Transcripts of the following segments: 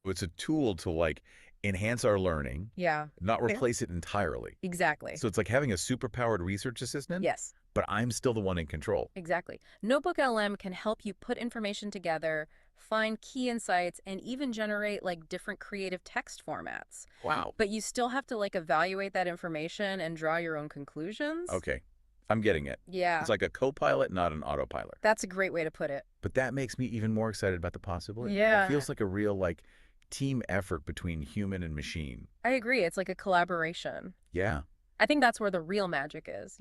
It's a tool to like enhance our learning, Yeah. not Okay. replace it entirely. Exactly. So it's like having a superpowered research assistant, Yes. but I'm still the one in control. Exactly. NotebookLM can help you put information together, find key insights, and even generate like different creative text formats. Wow. But you still have to like evaluate that information and draw your own conclusions. Okay. I'm getting it. Yeah, It's like a co-pilot, not an autopilot. that's a great way to put it. But that makes me even more excited about the possibility. It Yeah, feels like a real like team effort between human and machine. I agree. It's like a collaboration. Yeah. I think that's where the real magic is,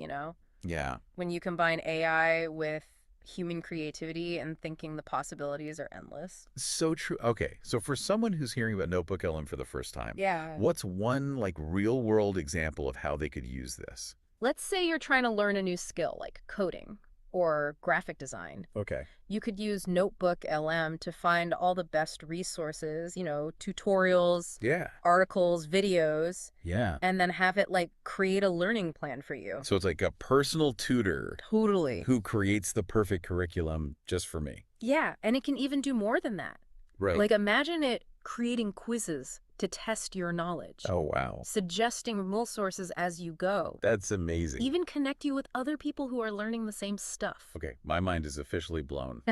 Yeah. when you combine AI with human creativity and thinking the possibilities are endless. So true. Okay. So for someone who's hearing about NotebookLM for the first time, Yeah. what's one like real world example of how they could use this? Let's say you're trying to learn a new skill like coding or graphic design. Okay. You could use Notebook LM to find all the best resources, tutorials, Yeah. articles, videos, Yeah. and then have it like create a learning plan for you. So it's like a personal tutor Totally. who creates the perfect curriculum just for me. Yeah, and it can even do more than that. Right. Like imagine it creating quizzes to test your knowledge, Oh, wow. suggesting rule sources as you go, That's amazing. even connect you with other people who are learning the same stuff. Okay, my mind is officially blown.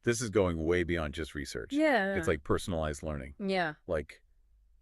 This is going way beyond just research. Yeah. It's like personalized learning, Yeah, like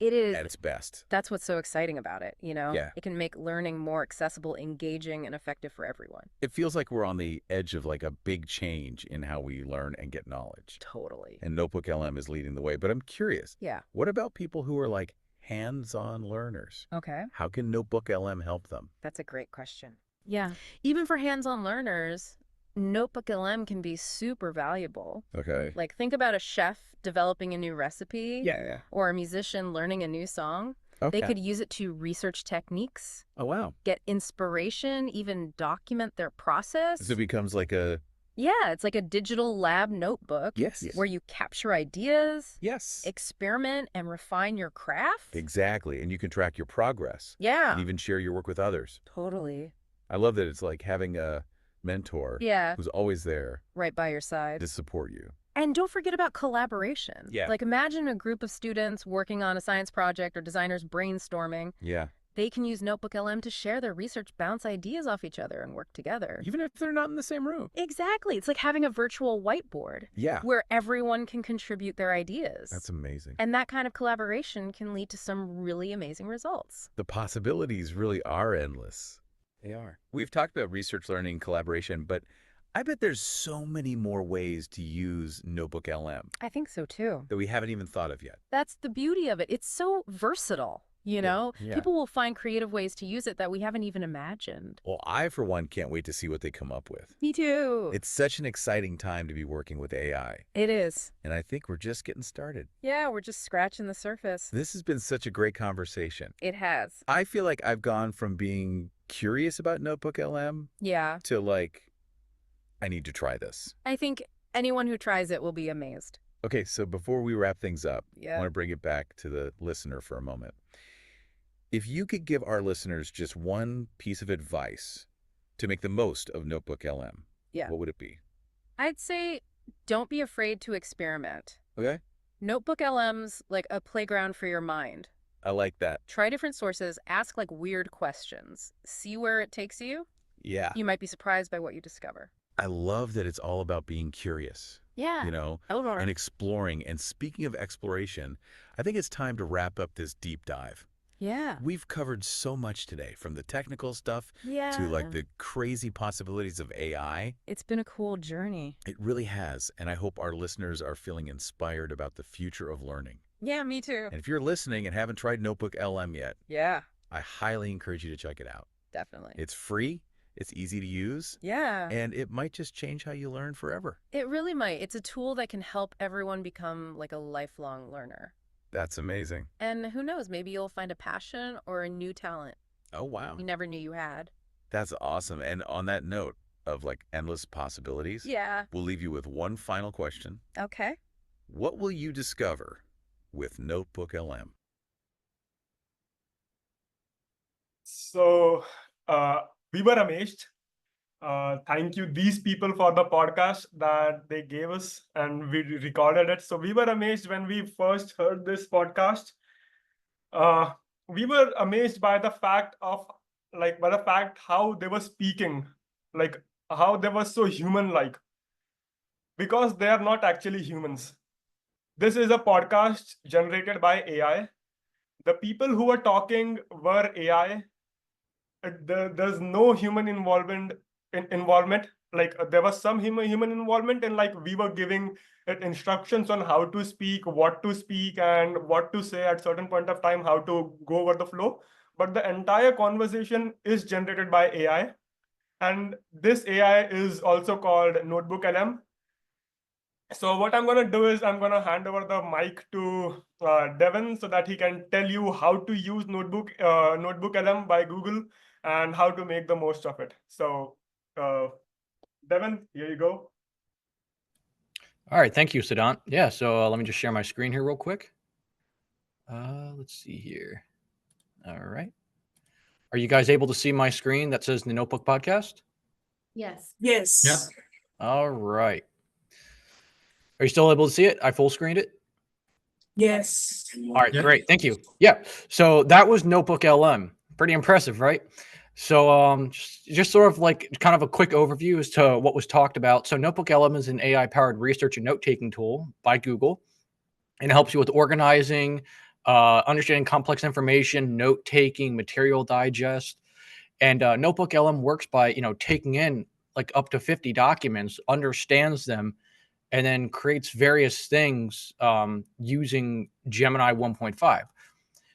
it is. at its best. That's what's so exciting about it. Yeah. It can make learning more accessible, engaging, and effective for everyone. It feels like we're on the edge of like a big change in how we learn and get knowledge. Totally. And NotebookLM is leading the way. But I'm curious, Yeah. what about people who are like hands-on learners? Okay. How can NotebookLM help them? That's a great question. Yeah. Even for hands-on learners, Notebook LM can be super valuable. Okay. Like think about a chef developing a new recipe Yeah. or a musician learning a new song. They Okay. could use it to research techniques, Oh, wow. get inspiration, even document their process. So it becomes like a... Yeah, it's like a digital lab notebook Yes. where you capture ideas, Yes. experiment, and refine your craft. Exactly. And you can track your progress and Yeah, even share your work with others. totally. I love that it's like having a mentor Yeah, who's always there right by your side. to support you. And don't forget about collaboration. Yeah. Like imagine a group of students working on a science project or designers brainstorming. Yeah. They can use Notebook LM to share their research, bounce ideas off each other, and work together. Even if they're not in the same room. Exactly. It's like having a virtual whiteboard Yeah. where everyone can contribute their ideas. That's amazing. And that kind of collaboration can lead to some really amazing results. The possibilities really are endless. They are. We've talked about research, learning, collaboration, but I bet there's so many more ways to use NotebookLM I think so too. that we haven't even thought of yet. That's the beauty of it. It's so versatile, you know? Yeah. People will find creative ways to use it that we haven't even imagined. Well, I, for one, can't wait to see what they come up with. Me too. It's such an exciting time to be working with AI, It is. and I think we're just getting started. Yeah, we're just scratching the surface. This has been such a great conversation. It has. I feel like I've gone from being curious about NotebookLM Yeah. to like, I need to try this. I think anyone who tries it will be amazed. Okay, so before we wrap things up, I Yeah. want to bring it back to the listener for a moment. If you could give our listeners just one piece of advice to make the most of NotebookLM, Yeah. what would it be? I'd say don't be afraid to experiment. Okay, Notebook LM's like a playground for your mind. I like that. Try different sources, ask like weird questions, see where it takes you. Yeah, You might be surprised by what you discover. I love that it's all about being curious, Yeah. and exploring. And speaking of exploration, I think it's time to wrap up this deep dive. Yeah. We've covered so much today, from the technical stuff Yeah. to like the crazy possibilities of AI. It's been a cool journey. It really has, and I hope our listeners are feeling inspired about the future of learning. Yeah, me too. And if you're listening and haven't tried NotebookLM yet, Yeah, I highly encourage you to check it out. definitely. It's free, it's easy to use, Yeah. and it might just change how you learn forever. It really might. It's a tool that can help everyone become like a lifelong learner. That's amazing. And who knows, maybe you'll find a passion or a new talent Oh, wow. you never knew you had. That's awesome. And on that note of like endless possibilities, Yeah. we'll leave you with one final question. Okay. What will you discover with NotebookLM? So we were amazed Thank you, these people, for the podcast that they gave us, and we recorded it. So we were amazed when we first heard this podcast. Uh, we were amazed by the fact of by the fact how they were speaking, like how they were so human-like, because they are not actually humans. This is a podcast generated by AI. The people who were talking were AI. There's no human involvement. There was some human involvement, and like we were giving it instructions on how to speak, what to speak, and what to say at certain point of time, how to go over the flow. But the entire conversation is generated by AI, and this AI is also called NotebookLM. So what I'm going to do is I'm going to hand over the mic to Devin so that he can tell you how to use Notebook LM by Google and how to make the most of it. So Devin, here you go. All right, thank you, Siddhant. Yeah, so let me just share my screen here real quick. Let's see here. All right. Are you guys able to see my screen that says the Notebook Podcast? Yes. Yes. Yeah. All right. Are you still able to see it? I full screened it. Yes. All right, Yeah. great. Thank you. Yeah. So that was Notebook LM. Pretty impressive, right? So just sort of like kind of a quick overview as to what was talked about. So Notebook LM is an AI-powered research and note-taking tool by Google, and it helps you with organizing, understanding complex information, note-taking, material digest. And Notebook LM works by, taking in like up to 50 documents, understands them, and then creates various things using Gemini 1.5.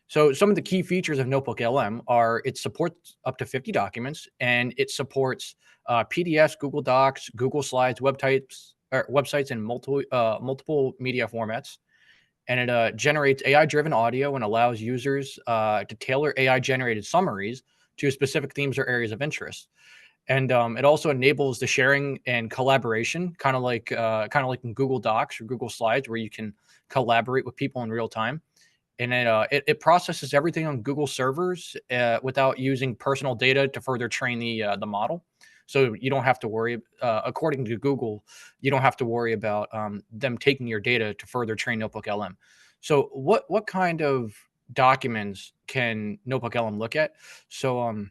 So some of the key features of Notebook LM are it supports up to 50 documents, and it supports PDFs, Google Docs, Google Slides, websites, and multiple media formats. And it generates AI-driven audio and allows users to tailor AI-generated summaries to specific themes or areas of interest. And it also enables the sharing and collaboration, kind of like in Google Docs or Google Slides, where you can collaborate with people in real time. And it processes everything on Google servers without using personal data to further train the model. So you don't have to worry, according to Google, you don't have to worry about them taking your data to further train Notebook LM. So what kind of documents can Notebook LM look at? So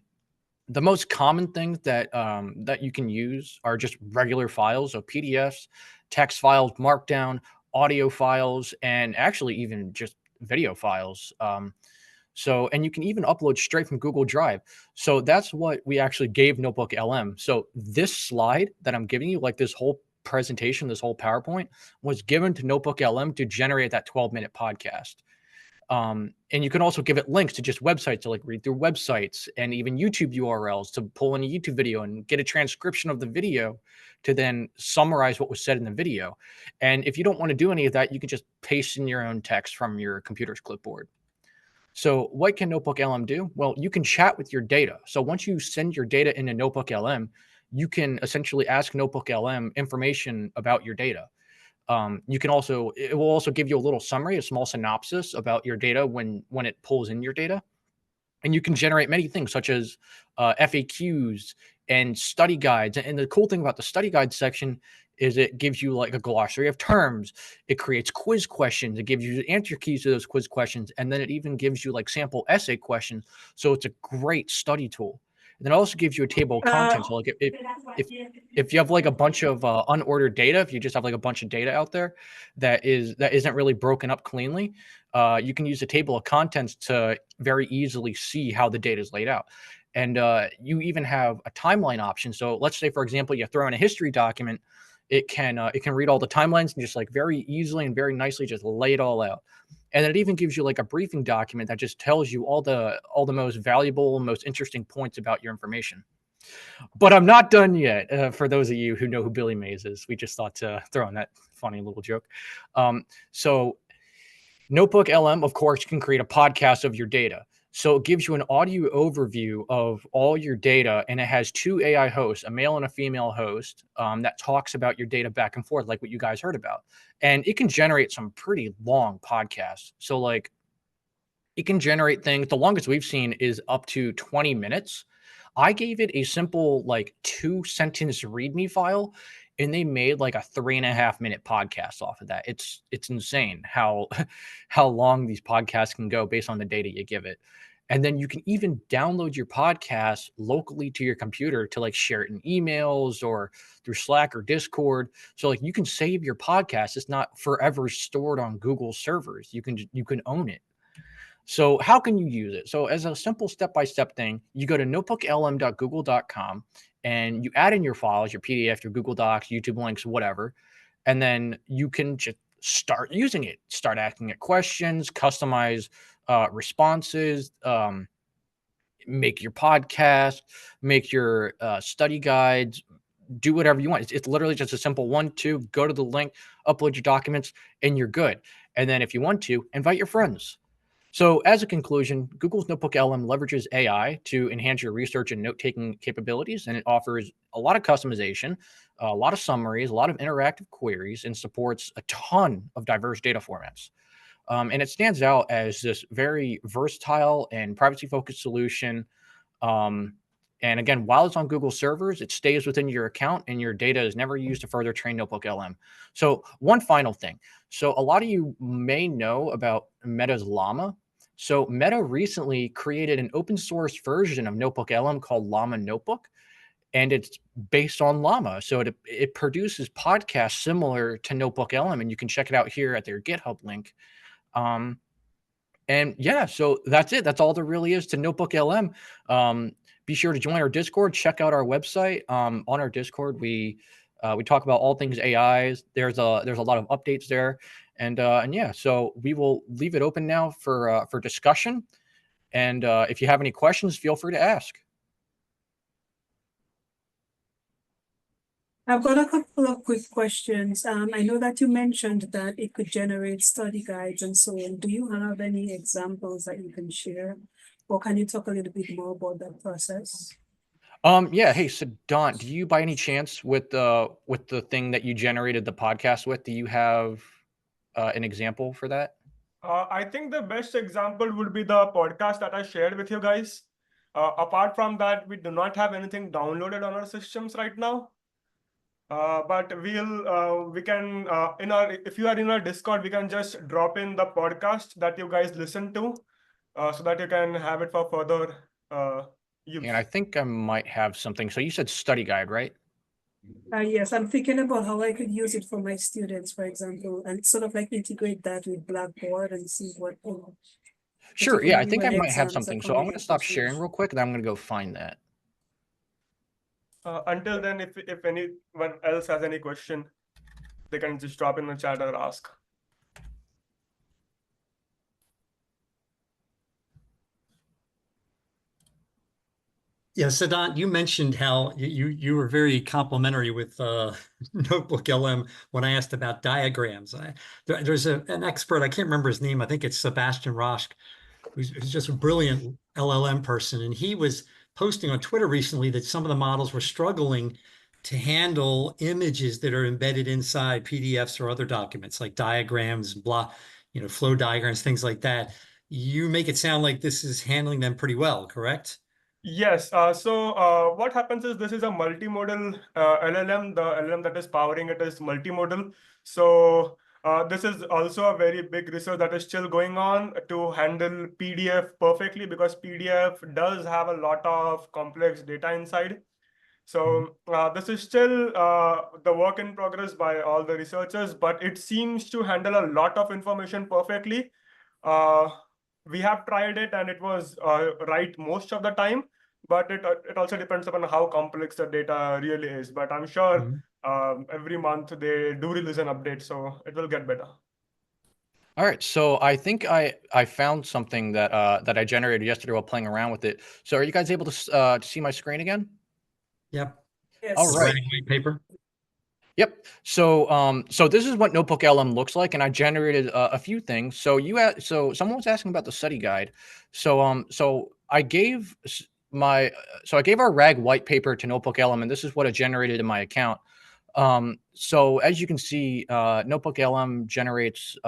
the most common things that you can use are just regular files, so PDFs, text files, Markdown, audio files, and actually even just video files. And you can even upload straight from Google Drive. So that's what we actually gave Notebook LM. So this slide that I'm giving you, like this whole presentation, this whole PowerPoint, was given to Notebook LM to generate that 12-minute podcast. And you can also give it links to just websites to like read through websites, and even YouTube URLs to pull in a YouTube video and get a transcription of the video to then summarize what was said in the video. And if you don't want to do any of that, you can just paste in your own text from your computer's clipboard. So what can Notebook LM do? Well, you can chat with your data. So once you send your data into Notebook LM, you can essentially ask Notebook LM information about your data. It will also give you a little summary, a small synopsis about your data when it pulls in your data. And you can generate many things such as FAQs and study guides. And the cool thing about the study guide section is it gives you like a glossary of terms. It creates quiz questions. It gives you answer keys to those quiz questions. And then it even gives you like sample essay questions. So it's a great study tool. And then it also gives you a table of contents. So like if you have like a bunch of unordered data, if you just have like a bunch of data out there that isn't really broken up cleanly, you can use a table of contents to very easily see how the data is laid out. And you even have a timeline option. So let's say, for example, you throw in a history document, it can read all the timelines and just like very easily and very nicely just lay it all out. And it even gives you like a briefing document that just tells you all the most valuable, most interesting points about your information. But I'm not done yet. For those of you who know who Billy Mays is, we just thought to throw in that funny little joke. So Notebook LM, of course, can create a podcast of your data. So it gives you an audio overview of all your data, and it has two AI hosts, a male and a female host, that talks about your data back and forth, like what you guys heard about. And it can generate some pretty long podcasts. So like it can generate things. The longest we've seen is up to 20 minutes. I gave it a simple like 2-sentence README file, and they made like a 3.5-minute podcast off of that. It's insane how how long these podcasts can go based on the data you give it. And then you can even download your podcast locally to your computer to like share it in emails or through Slack or Discord. So like you can save your podcast. It's not forever stored on Google servers. You can own it. So how can you use it? So as a simple step-by-step thing, you go to notebooklm.google.com and you add in your files, your PDF, your Google Docs, YouTube links, whatever, and then you can just start using it. Start asking it questions, customize responses, make your podcast, make your study guides, do whatever you want. It's literally just a simple 1, 2, go to the link, upload your documents, and you're good. And then if you want to, invite your friends. So as a conclusion, Google's NotebookLM leverages AI to enhance your research and note-taking capabilities, and it offers a lot of customization, a lot of summaries, a lot of interactive queries, and supports a ton of diverse data formats. And it stands out as this very versatile and privacy-focused solution. Um, and again, while it's on Google servers, it stays within your account and your data is never used to further train NotebookLM. So one final thing. So a lot of you may know about Meta's Llama. So Meta recently created an open source version of NotebookLM called Llama Notebook, and it's based on Llama. So it produces podcasts similar to NotebookLM, and you can check it out here at their GitHub link. And yeah, so that's it. That's all there really is to NotebookLM. Be sure to join our Discord. Check out our website. On our Discord, we talk about all things AIs. There's a lot of updates there, and yeah, so we will leave it open now for discussion. And if you have any questions, feel free to ask. I've got a couple of quick questions. I know that you mentioned that it could generate study guides and so on. Do you have any examples that you can share? Or can you talk a little bit more about that process? Yeah. Hey, so Don, do you by any chance with the thing that you generated the podcast with, do you have an example for that? I think the best example would be the podcast that I shared with you guys. Apart from that, we do not have anything downloaded on our systems right now. But we can if you are in our Discord, we can just drop in the podcast that you guys listen to, so that you can have it for further use. And I think I might have something. So you said study guide, right? Yes, I'm thinking about how I could use it for my students, for example, and sort of like integrate that with Blackboard and see what. Sure. Yeah, I think I when might have exams are something. So I'm coming going to up stop this year. sharing real quick, and I'm going to go find that. Until then, if anyone else has any question, they can just drop in the chat or ask. Yeah, Siddhant, you mentioned how you were very complimentary with NotebookLM when I asked about diagrams. There's an expert, I can't remember his name, I think it's Sebastian Rosch, who's just a brilliant LLM person. And he was posting on Twitter recently that some of the models were struggling to handle images that are embedded inside PDFs or other documents, like diagrams, flow diagrams, things like that. You make it sound like this is handling them pretty well, correct? Yes. So what happens is this is a multimodal LLM. The LLM that is powering it is multimodal. So this is also a very big research that is still going on to handle PDF perfectly, because PDF does have a lot of complex data inside. So this is still the work in progress by all the researchers, but it seems to handle a lot of information perfectly. We have tried it and it was right most of the time, but it also depends upon how complex the data really is. But I'm sure every month they do release an update, so it will get better. All right, so I think I found something that that I generated yesterday while playing around with it. So are you guys able to see my screen again? Yep. Yes. All right. White paper. Yep. So so this is what NotebookLM looks like, and I generated a few things. So so someone was asking about the study guide. So so I gave our RAG white paper to NotebookLM, and this is what it generated in my account. So as you can see, NotebookLM generates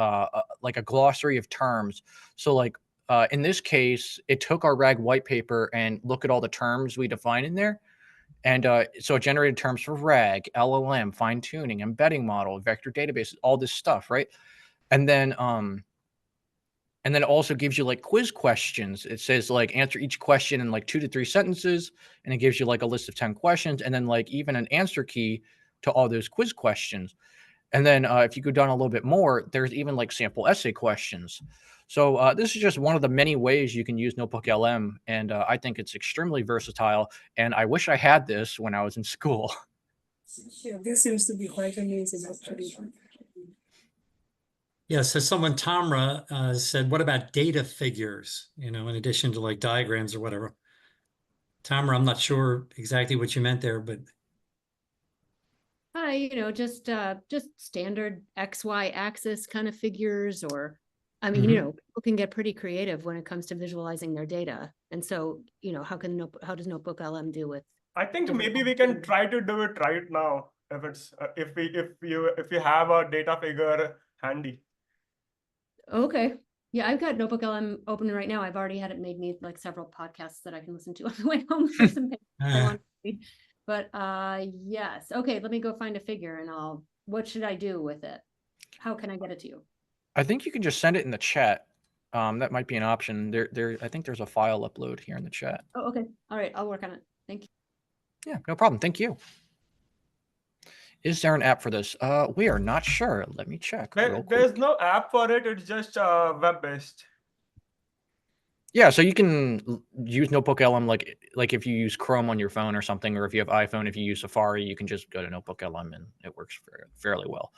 like a glossary of terms. So like in this case, it took our RAG white paper and looked at all the terms we define in there. And so it generated terms for RAG, LLM, fine tuning, embedding model, vector databases, all this stuff, right? And then it also gives you like quiz questions. It says like answer each question in like 2 to 3 sentences, and it gives you like a list of 10 questions, and then like even an answer key to all those quiz questions. And then if you go down a little bit more, there's even like sample essay questions. So this is just one of the many ways you can use NotebookLM, and I think it's extremely versatile. And I wish I had this when I was in school. Yeah, this seems to be quite amazing, actually. Yeah, so someone, Tamra, said, what about data figures, you know, in addition to like diagrams or whatever? Tamra, I'm not sure exactly what you meant there, but Hi, you know, just standard XY axis kind of figures, or I mean, you know, people can get pretty creative when it comes to visualizing their data. And so, you know, how does NotebookLM do with? I think different maybe we can try to do it right now if it's if you have a data figure handy. Okay. Yeah, I've got NotebookLM open right now. I've already had it made me like several podcasts that I can listen to on the way home for some papers I want to read. But yes. Okay, let me go find a figure and what should I do with it? How can I get it to you? I think you can just send it in the chat. That might be an option. I think there's a file upload here in the chat. Oh, okay. All right, I'll work on it. Thank you. Yeah, no problem. Thank you. Is there an app for this? We are not sure. Let me check real quick. There's no app for it. It's just web-based. Yeah, so you can use NotebookLM like if you use Chrome on your phone or something, or if you have iPhone, if you use Safari, you can just go to NotebookLM and it works fairly well.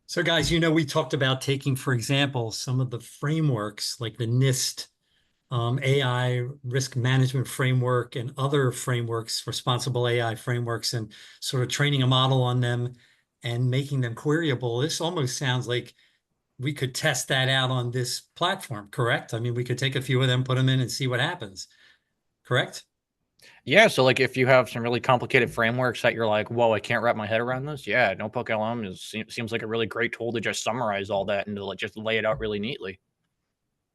so guys, you know, we talked about taking, for example, some of the frameworks like the NIST AI risk management framework and other frameworks, responsible AI frameworks, and sort of training a model on them and making them queryable. This almost sounds like we could test that out on this platform, correct? I mean, we could take a few of them, put them in and see what happens, correct? Yeah, so like if you have some really complicated frameworks that you're like, whoa, I can't wrap my head around this. Yeah, NotebookLM seems like a really great tool to just summarize all that and to like just lay it out really neatly.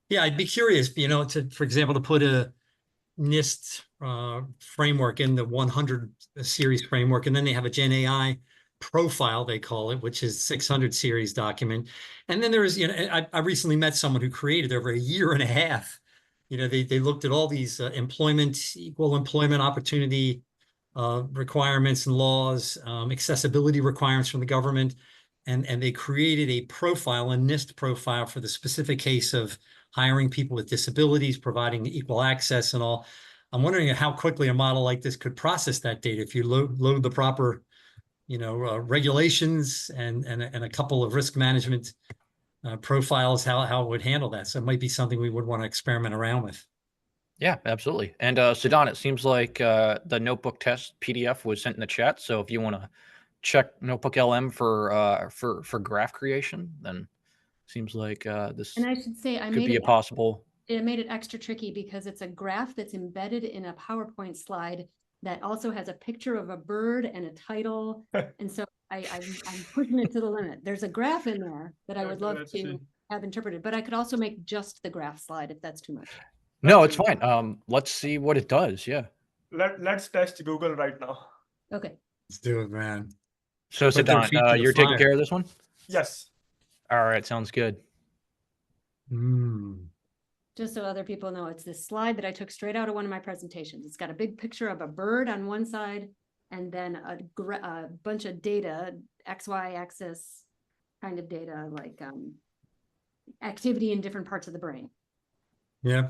Yeah, I'd be curious, you know, for example, to put a NIST framework in the 100 series framework, and then they have a Gen AI profile, they call it, which is 600 series document. And then there's, you know, I recently met someone who created over a year and a half. You know, they looked at all these equal employment opportunity requirements and laws, accessibility requirements from the government, and they created a profile, a NIST profile for the specific case of hiring people with disabilities, providing equal access and all. I'm wondering how quickly a model like this could process that data if you load the proper, you know, regulations and a couple of risk management profiles, how it would handle that. So it might be something we would want to experiment around with. Yeah, absolutely. And Siddhan, it seems like the notebook test PDF was sent in the chat. So if you want to check NotebookLM for graph creation, then seems like this And I should say, I could made be a it, possible. it made it extra tricky because it's a graph that's embedded in a PowerPoint slide that also has a picture of a bird and a title. And so I'm pushing it to the limit. There's a graph in there that I would love to have interpreted, but I could also make just the graph slide if that's too much. No, it's fine. Let's see what it does. Yeah. Let's test Google right now. Okay. Let's do it, man. So Siddhan, you're taking care of this one? Yes. All right, sounds good. Just so other people know, it's this slide that I took straight out of one of my presentations. It's got a big picture of a bird on one side and then a bunch of data, XY axis kind of data, like activity in different parts of the brain. Yeah,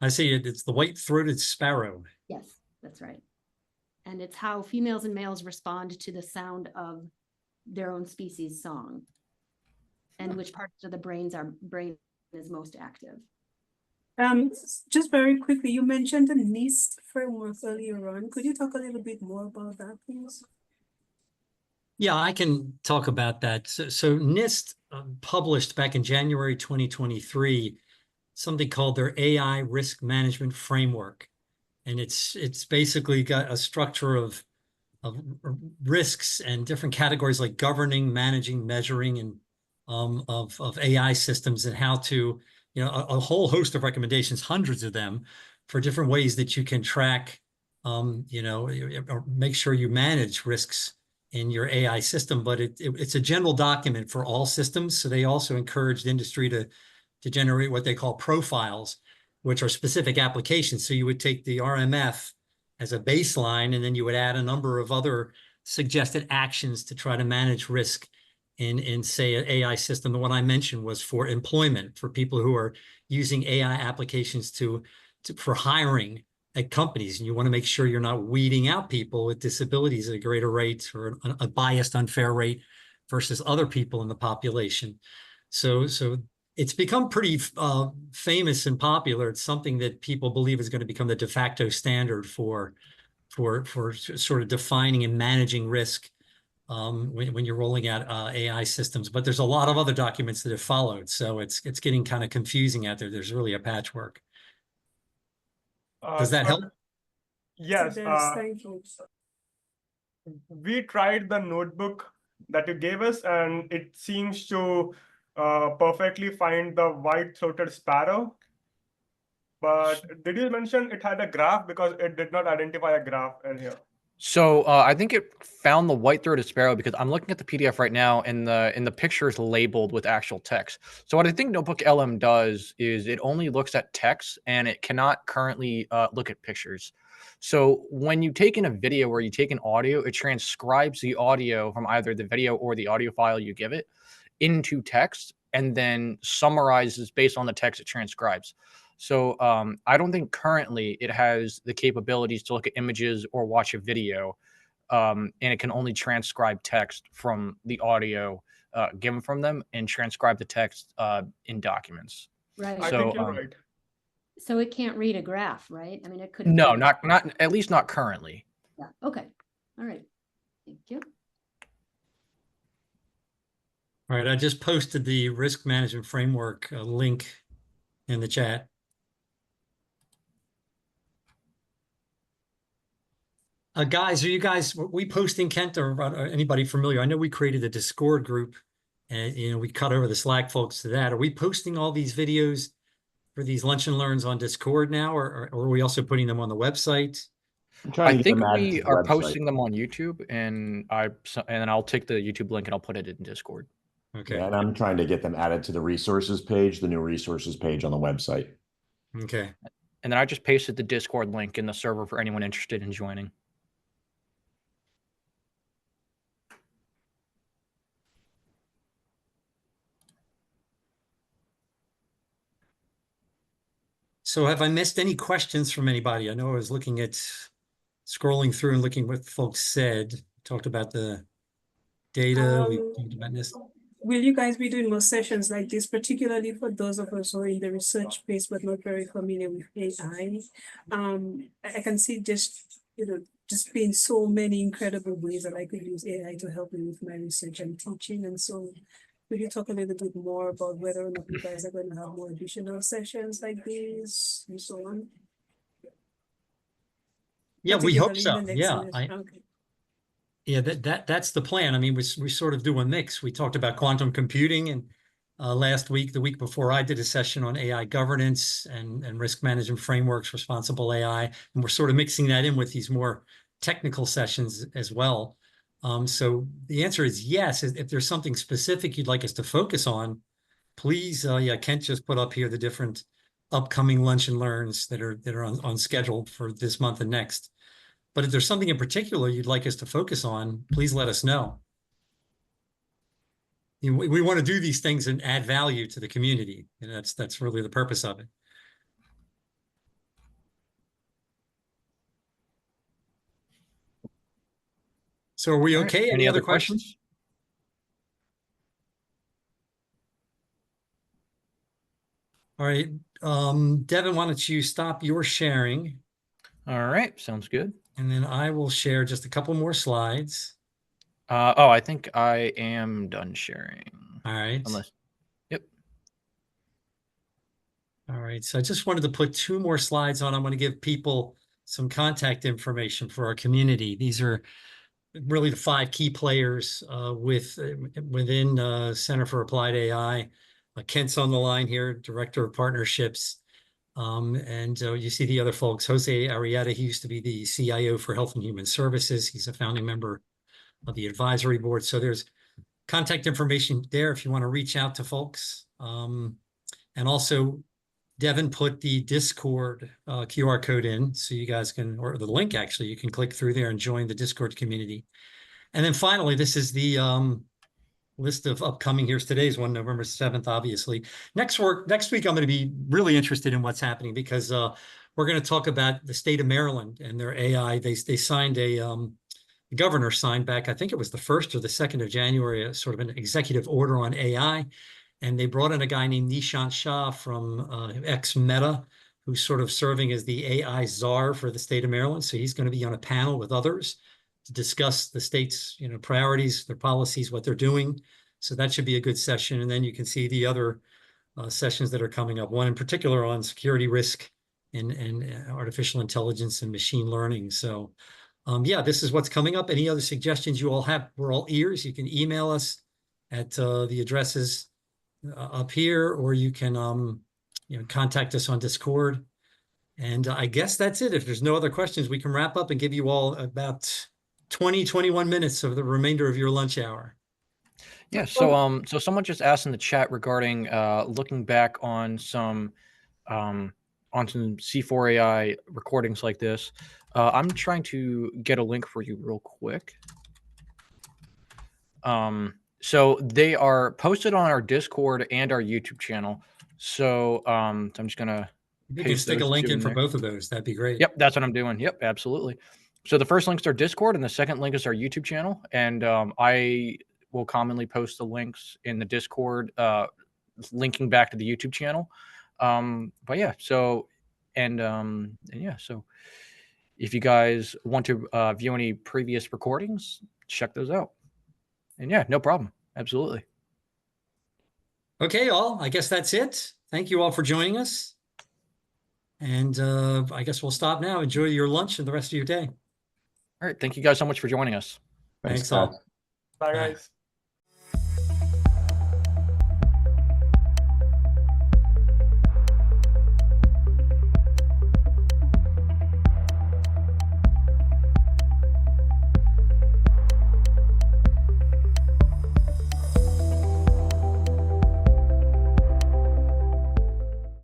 I see it. It's the white-throated sparrow. Yes, that's right. And it's how females and males respond to the sound of their own species song and which parts of the brain is most active. Just very quickly, you mentioned the NIST framework earlier on. Could you talk a little bit more about that, please? Yeah, I can talk about that. So NIST published back in January 2023 something called their AI risk management framework. And it's basically got a structure of risks and different categories like governing, managing, measuring, and of AI systems and how to, a whole host of recommendations, hundreds of them, for different ways that you can track, or make sure you manage risks in your AI system. But it's a general document for all systems. So they also encouraged industry to generate what they call profiles, which are specific applications. So you would take the RMF as a baseline, and then you would add a number of other suggested actions to try to manage risk in say, an AI system. The one I mentioned was for employment, for people who are using AI applications for hiring at companies. And you want to make sure you're not weeding out people with disabilities at a greater rate, or a biased, unfair rate versus other people in the population. So it's become pretty famous and popular. It's something that people believe is going to become the de facto standard for sort of defining and managing risk when you're rolling out AI systems. But there's a lot of other documents that have followed, so it's getting kind of confusing out there. There's really a patchwork. Does that help? Yes. Thank you. We tried the notebook that you gave us, and it seems to perfectly find the white-throated sparrow. But did you mention it had a graph? Because it did not identify a graph in here. So I think it found the white-throated sparrow because I'm looking at the PDF right now, and the picture is labeled with actual text. So what I think NotebookLM does is it only looks at text, and it cannot currently look at pictures. So when you take in a video or you take an audio, it transcribes the audio from either the video or the audio file you give it into text, and then summarizes based on the text it transcribes. So I don't think currently it has the capabilities to look at images or watch a video, and it can only transcribe text from the audio given from them and transcribe the text in documents. Right. I So, think you're right. So it can't read a graph, right? I mean, it could. No, not at least not currently. Yeah. Okay. All right. Thank you. All right, I just posted the risk management framework link in the chat. Guys, were we posting, Kent, or anybody familiar? I know we created a Discord group, and we cut over the Slack folks to that. Are we posting all these videos for these lunch and learns on Discord now, or are we also putting them on the website? I think we are posting them on YouTube, and then I'll take the YouTube link and I'll put it in Discord. Okay. Yeah, and I'm trying to get them added to the resources page, the new resources page on the website. Okay. And then I just pasted the Discord link in the server for anyone interested in joining. So have I missed any questions from anybody? I know I was looking at scrolling through and looking what folks said. Talked about the data. We talked about this. Will you guys be doing more sessions like this, particularly for those of us who are in the research space but not very familiar with AI? I can see just being so many incredible ways that I could use AI to help me with my research and teaching. And so could you talk a little bit more about whether or not you guys are going to have more additional sessions like this and so on? Yeah, we hope so. Yeah. Okay. Yeah, that's the plan. I mean, we sort of do a mix. We talked about quantum computing, and last week, the week before, I did a session on AI governance and risk management frameworks, responsible AI, and we're sort of mixing that in with these more technical sessions as well. So the answer is yes. If there's something specific you'd like us to focus on, please, yeah, Kent just put up here the different upcoming lunch and learns that are on schedule for this month and next. But if there's something in particular you'd like us to focus on, please let us know. We want to do these things and add value to the community. And that's really the purpose of it. So are we okay? Any other questions? All right. Devin, why don't you stop your sharing? All right. Sounds good. And then I will share just a couple more slides. I think I am done sharing. All right. Yep. All right. So I just wanted to put 2 more slides on. I'm going to give people some contact information for our community. These are really the 5 key players within Center for Applied AI. Kent's on the line here, Director of Partnerships. And you see the other folks. Jose Arrieta, he used to be the CIO for Health and Human Services. He's a founding member of the advisory board. So there's contact information there if you want to reach out to folks. And also, Devin put the Discord QR code in, so you guys can, or the link actually, you can click through there and join the Discord community. And then finally, this is the list of upcoming. Here's today's one, November 7th, obviously. Next week, I'm going to be really interested in what's happening because we're going to talk about the state of Maryland and their AI. They signed the governor signed back, I think it was the 1st or the 2nd of January, a sort of an executive order on AI. And they brought in a guy named Nishant Shah from ex-Meta, who's sort of serving as the AI czar for the state of Maryland. So he's going to be on a panel with others to discuss the state's priorities, their policies, what they're doing. So that should be a good session. And then you can see the other sessions that are coming up. One in particular on security risk and artificial intelligence and machine learning. So yeah, this is what's coming up. Any other suggestions you all have, we're all ears. You can email us at the addresses up here, or you can contact us on Discord. And I guess that's it. If there's no other questions, we can wrap up and give you all about 21 minutes of the remainder of your lunch hour. Yeah, so so someone just asked in the chat regarding looking back on some C4 AI recordings like this. I'm trying to get a link for you real quick. So they are posted on our Discord and our YouTube channel. So I'm just gonna You can stick a link in for both of those. That'd be great. Yep, that's what I'm doing. Yep, absolutely. So the first link is our Discord, and the second link is our YouTube channel. And I will commonly post the links in the Discord, linking back to the YouTube channel. But yeah, so and yeah, so if you guys want to view any previous recordings, check those out. And yeah, no problem. Absolutely. Okay, all. I guess that's it. Thank you all for joining us. And I guess we'll stop now. Enjoy your lunch and the rest of your day. All right. Thank you guys so much for joining us. Thanks all. Bye, guys.